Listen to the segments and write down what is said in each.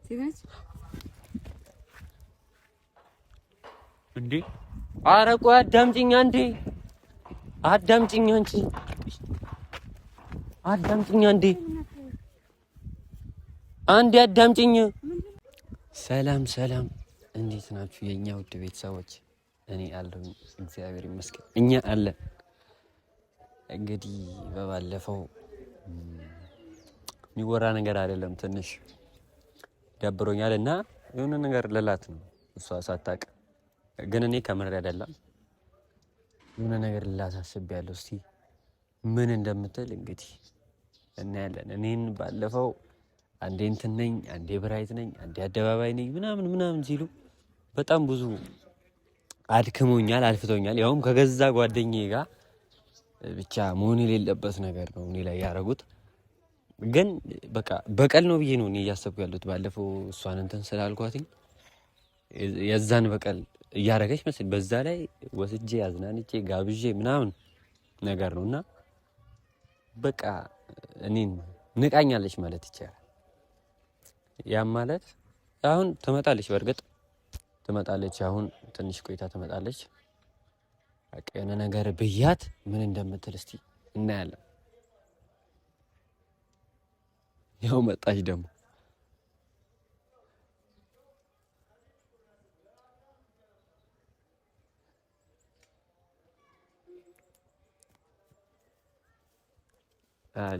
ሴት እንዴ? ኧረ ቆይ አዳምጪኝ አንዴ። አዳምጪኝ አንቺ አዳምጪኝ አንዴ አዳምጪኝ። ሰላም ሰላም፣ እንዴት ናችሁ የኛ ውድ ቤተሰቦች? እኔ አለሁኝ እግዚአብሔር ይመስገን፣ እኛ አለን። እንግዲህ በባለፈው የሚወራ ነገር አይደለም፣ ትንሽ ደብሮኛል እና የሆነ ነገር ልላት ነው እሷ ሳታውቅ፣ ግን እኔ ከምሬ አይደለም። የሆነ ነገር ልላት አስቤያለሁ። እስቲ ምን እንደምትል እንግዲህ እናያለን። እኔን ባለፈው አንዴ እንትን ነኝ፣ አንዴ ብራይት ነኝ፣ አንዴ አደባባይ ነኝ ምናምን ሲሉ በጣም ብዙ አድክሞኛል፣ አልፍቶኛል። ያውም ከገዛ ጓደኛዬ ጋር ብቻ መሆን የሌለበት ነገር ነው እኔ ላይ ያደረጉት። ግን በቃ በቀል ነው ብዬ ነው እኔ እያሰብኩ ያሉት። ባለፈው እሷን እንትን ስላልኳትኝ የዛን በቀል እያደረገች መስል በዛ ላይ ወስጄ አዝናንቼ ጋብዤ ምናምን ነገር ነው እና በቃ እኔን ንቃኛለች ማለት ይቻላል። ያም ማለት አሁን ትመጣለች፣ በእርግጥ ትመጣለች። አሁን ትንሽ ቆይታ ትመጣለች። በቃ የሆነ ነገር ብያት ምን እንደምትል እስቲ እናያለን። ያው መጣች ደግሞ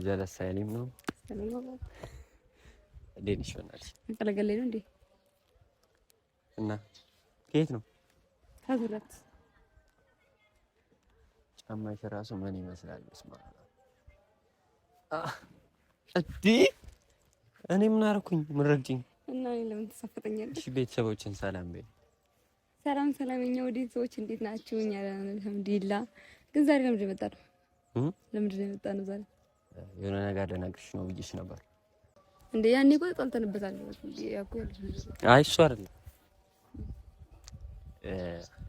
ጀለስ ሳይሊም ነው። እንዴት ነሽ? በእናትሽ እንቀለገለኝ ነው እንዴ? እና ከየት ነው? ታዙራት ጫማሽ ራሱ ምን ይመስላል? በስመ አብ እዲ እኔ ምን አደረኩኝ? ምን ረግጭኝ? እና እኔ ለምን ተሳፈጠኛለሽ? እሺ ቤተሰቦችን ሰላም በይ። ሰላም ሰላምኛ፣ ወዴት ሰዎች እንዴት ናችሁ? እኛ አልሐምዱሊላህ። ግን ዛሬ ለምንድን ነው የመጣነው? ለምንድን ነው የመጣነው ዛሬ? የሆነ ነገር ልነግርሽ ነው ብዬሽ ነበር እንዴ። ያኔ ቆይ ጣልተንበታል ያኩ። አይ እሱ አይደለም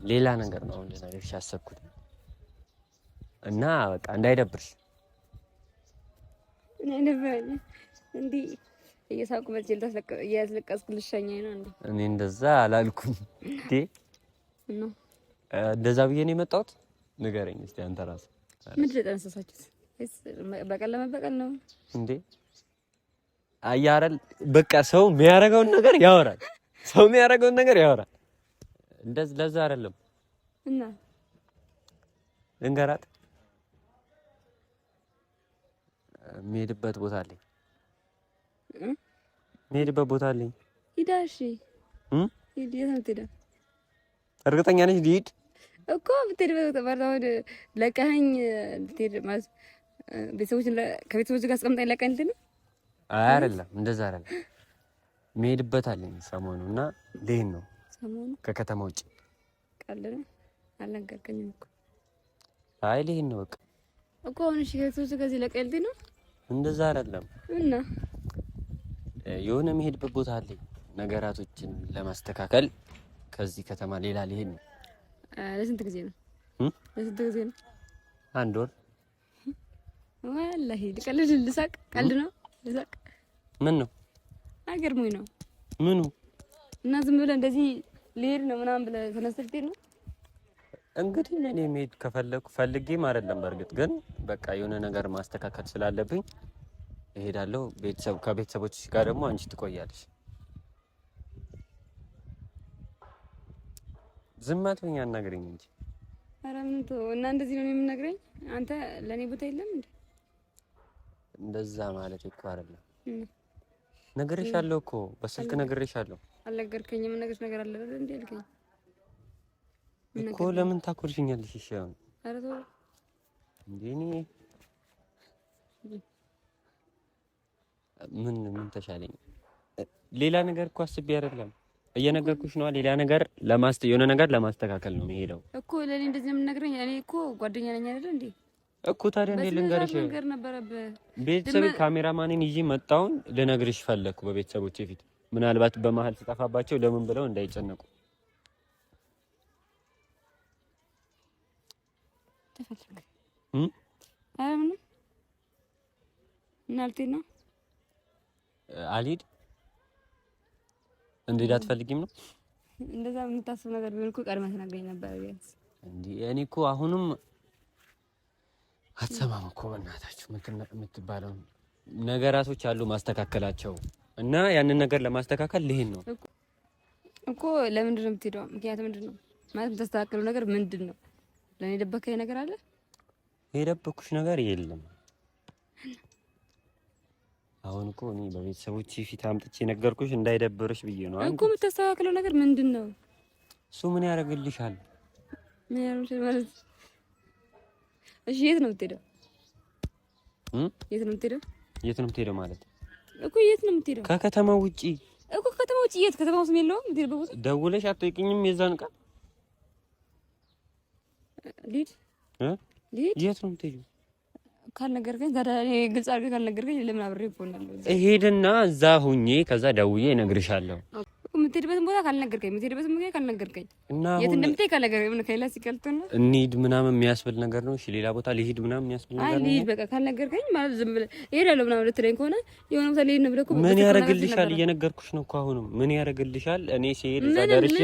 ሌላ ነገር ነው ልነግርሽ ያሰብኩት እና በቃ እንዳይደብርሽ። እኔ ነበር እንዴ እየሳቁ መቼ እያስለቀስኩልሽ ሸኛኝ ነው እንዴ? እኔ እንደዛ አላልኩም እንዴ። ነው እንደዛ ብዬ ነው የመጣሁት? ንገረኝ እስቲ አንተ ራስህ። ምንድን ነው የጠነሰሳችሁት? በቀል ለመበቀል ነው እንዴ? አያረል በቃ ሰው የሚያደርገውን ነገር ያወራል። ሰው የሚያደርገውን ነገር ያወራል። እንደዚህ ለዛ አይደለም እና ልንገራት የምሄድበት ቦታ አለኝ። የምሄድበት ቦታ አለኝ። ሂዳ። እሺ ሂድ። የት ነው የምትሄደው? እርግጠኛ ነሽ? ልሂድ እኮ ብትሄድ ባርታውን ለቀኸኝ ብትሄድ ማለት ከቤተሰቦች ጋር አስቀምጠኝ ለቀኸኝ ልትሄድ ነው? አይደለም እንደዛ አይደለም። የምሄድበት አለኝ ሰሞኑ እና ልሄድ ነው። ሰሞኑ ከከተማ ውጭ ቀልድ ነው። አልነገርከኝም እኮ። አይ ልሄድ ነው በቃ እኮ አሁን። እሺ ከቤተሰቦች ጋር እዚህ ለቀኸኝ ልትሄድ ነው? እንደዛ አይደለም። እና የሆነ የምሄድበት ቦታ አለኝ ነገራቶችን ለማስተካከል ከዚህ ከተማ ሌላ ልሄድ ነው። ለስንት ጊዜ ነው? ለስንት ጊዜ ነው? አንድ ወር። ወላሂ ልቀልድ ልሳቅ? ቀልድ ነው ልሳቅ? ምን ነው አገርሞኝ ነው። ምኑ? እና ዝም ብለህ እንደዚህ ልሄድ ነው ምናምን ብለህ ተነስተህ ልትሄድ ነው? እንግዲህ እኔ መሄድ ከፈለኩ ፈልጌም አይደለም። በእርግጥ ግን በቃ የሆነ ነገር ማስተካከል ስላለብኝ እሄዳለሁ። ከቤተሰቦች ጋር ደግሞ አንቺ ትቆያለሽ። ዝም አትበኝ፣ አናግረኝ እንጂ። ኧረ ምን እና እንደዚህ ነው የምነግረኝ? አንተ ለኔ ቦታ የለም እንዴ? እንደዛ ማለት እኮ አይደለም። ነግሬሻለሁ እኮ በስልክ ነግሬሻለሁ። አልነገርከኝም። የምነግርሽ ነገር አለ አይደል እንዴ? አልከኝ እኮ። ለምን ታኮርሽኛለሽ? እሺ አሁን ኧረ ተው እንዴ። እኔ ምን ተሻለኝ? ሌላ ነገር እኮ አስቤ አይደለም እየነገርኩሽ ነው። ሌላ ነገር የሆነ ነገር ለማስተካከል ነው የምሄደው እኮ። ለኔ እንደዚህ ነው የምነግረኝ? እኔ እኮ ጓደኛ ነኝ አይደል እንዴ? እኮ ታዲያ እንዴ ልንገርሽ? ነገር ነበረብህ። ቤተሰብ ካሜራማኔን ይዤ መጣውን ልነግርሽ ፈለኩ በቤተሰቦቼ ፊት። ምናልባት በመሀል ተጠፋባቸው ለምን ብለው እንዳይጨነቁ። ተፈልክ አሁን እናልቴ ነው አልሄድ እንዴት አትፈልጊም ነው? እንደዛ የምታስብ ነገር ቢሆን እኮ ቀድመህ ተናገረኝ ነበር ቢያንስ። እንዴ እኔ እኮ አሁንም አትሰማም እኮ በእናታችሁ የምትባለው ነገራቶች አሉ ማስተካከላቸው እና ያንን ነገር ለማስተካከል ልሄድ ነው እኮ። ለምንድን ነው የምትሄደው? ምክንያት ምንድን ነው ማለት የምታስተካክለው ነገር ምንድን ነው? ለኔ ደበከኝ ነገር አለ? የደበኩሽ ነገር የለም። አሁን እኮ እኔ በቤተሰቦቼ ፊት አምጥቼ ነገርኩሽ እንዳይደበርሽ ብዬ ነው እኮ። የምታስተካክለው ነገር ምንድን ነው? እሱ ምን ያደርግልሻል? ምን ያደርግልሻል ማለት? እሺ የት ነው የምትሄደው? የት ነው የምትሄደው? የት ነው የምትሄደው ማለት እኮ የት ነው የምትሄደው? ከከተማው ውጪ እኮ ከከተማው ውጪ የት? ከተማው ውስጥ የለውም የምትሄደው ቦታ? ደውለሽ አትጠይቂኝም? የዛን ቀን ልሂድ የት ነው የምትሄጂው? ካልነገርከኝ ታዲያ እኔ ግልጽ አድርገህ ካልነገርከኝ ለምን አብሬ እሆናለሁ? እሄድና እዛ ሁኜ ከዛ ደውዬ እነግርሻለሁ። የምትሄድበትን ቦታ ካልነገርከኝ፣ የምትሄድበትን ቦታ ካልነገርከኝ፣ የት እንደምትሄድ ካልነገርከኝ ምን ከሌላ ሲቀልጥና እንሂድ ምናምን የሚያስብል ነገር ነው። እሺ ሌላ ቦታ ልሂድ ምናምን የሚያስብል ነገር ነው። ልሂድ በቃ ካልነገርከኝ ማለት ዝም ብለህ እሄዳለሁ ምናምን ልትለኝ ከሆነ የሆነ ቦታ ልሂድ ነው ብለህ እኮ ምን ያደርግልሻል? እየነገርኩሽ ነው እኮ አሁንም ምን ያደርግልሻል? እኔ ሲሄድ እዛ ደርሼ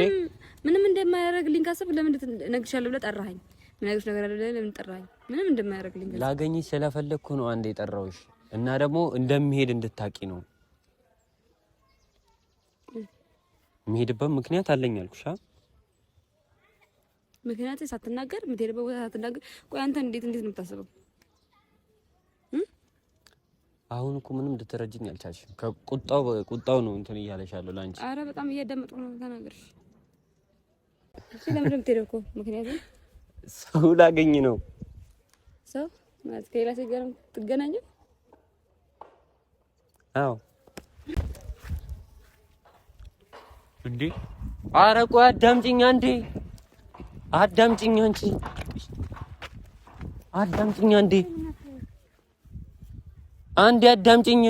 ምንም እንደማያደርግልኝ ካሰብክ ለምን እነግርሻለሁ ብለህ ጠራኸኝ? ምንነግርሽ ነገር አለ ለምን ጠራኸኝ? ምንም እንደማያደርግልኝ ላገኝሽ ስለፈለኩ ነው አንዴ የጠራሁሽ እና ደግሞ እንደምሄድ እንድታቂ ነው። የምሄድበት ምክንያት አለኝ አልኩሽ። ምክንያት ሳትናገር የምትሄድበት ቦታ ሳትናገር፣ ቆይ አንተ እንዴት ነው የምታስበው? አሁን እኮ ምንም እንድትረጅኝ አልቻልሽም። ከቁጣው ነው እንትን እያለሻለሁ ላንቺ። አረ በጣም እያዳመጥኩ ነው። ተናገርሽ። እሺ ለምን እንደምትሄደው እኮ ምክንያቱም ሰው ላገኝ ነው። ሰው ማለት ከሌላ ሰው ጋር ትገናኘው? አዎ እንዴ! ኧረ ቆይ አዳምጪኝ አንዴ፣ አዳምጪኝ አንቺ፣ አዳምጪኝ አንዴ፣ አንዴ አዳምጪኝ።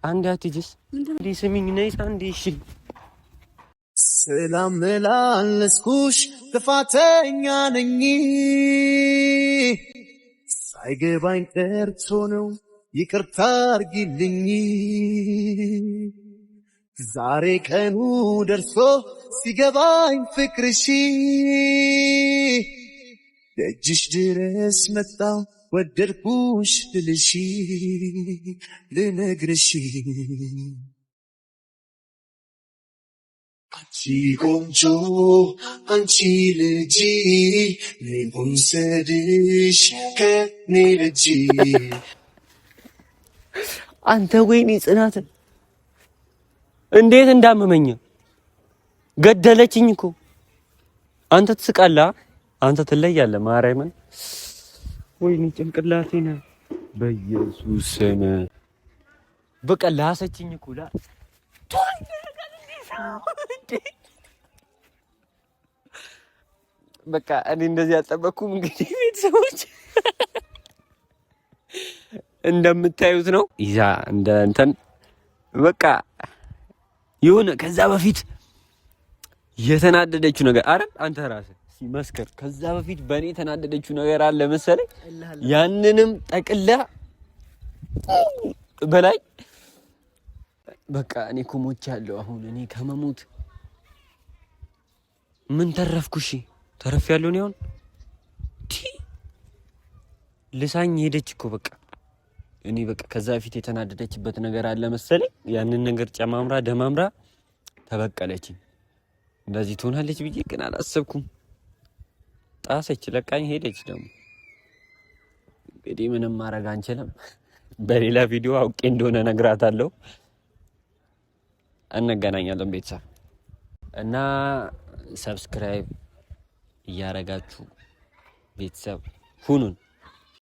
አንዴ አትጂስ እንዴ ስሚኝ ነይ አንዴ። እሺ ስላመላለስኩሽ ጥፋተኛ ነኝ፣ ሳይገባኝ ቀርቶ ነው ይቅርታ አርጊልኝ። ዛሬ ቀኑ ደርሶ ሲገባኝ ፍቅርሽ ደጅሽ ድረስ መጣው ወደድኩሽ ልልሽ ልነግርሽ አንቺ ቆንጆ አንቺ ልጅ ልቡን ሰድሽ ከኔ ልጅ አንተ ወይኔ ጽናት እንዴት እንዳመመኝ ገደለችኝ እኮ። አንተ ትስቃለህ፣ አንተ ትለያለህ። ማርያምን ወይኔ ጭንቅላቴን በኢየሱስ ስም በቃ ላሰችኝ እኮ በቃ እኔ እንደዚህ አልጠበኩም። እንግዲህ ቤተሰቦች እንደምታዩት ነው ይዛ እንደ እንትን በቃ ይሁን። ከዛ በፊት የተናደደችው ነገር አረ አንተ ራስህ ሲመስከር ከዛ በፊት በእኔ የተናደደችው ነገር አለ መሰለኝ። ያንንም ጠቅላ በላይ በቃ እኔ እኮ ሞቻለሁ። አሁን እኔ ከመሞት ምን ተረፍኩ? እሺ ተረፍያለሁ ነው አሁን ልሳኝ ሄደች እኮ በቃ እኔ በቃ ከዛ በፊት የተናደደችበት ነገር አለ መሰለኝ። ያንን ነገር ጨማምራ ደማምራ ተበቀለችኝ። እንደዚህ ትሆናለች ብዬ ግን አላሰብኩም። ጣሰች፣ ለቃኝ ሄደች። ደግሞ እንግዲህ ምንም ማድረግ አንችልም። በሌላ ቪዲዮ አውቄ እንደሆነ ነግራታለሁ። እንገናኛለን ቤተሰብ እና ሰብስክራይብ እያረጋችሁ ቤተሰብ ሁኑን።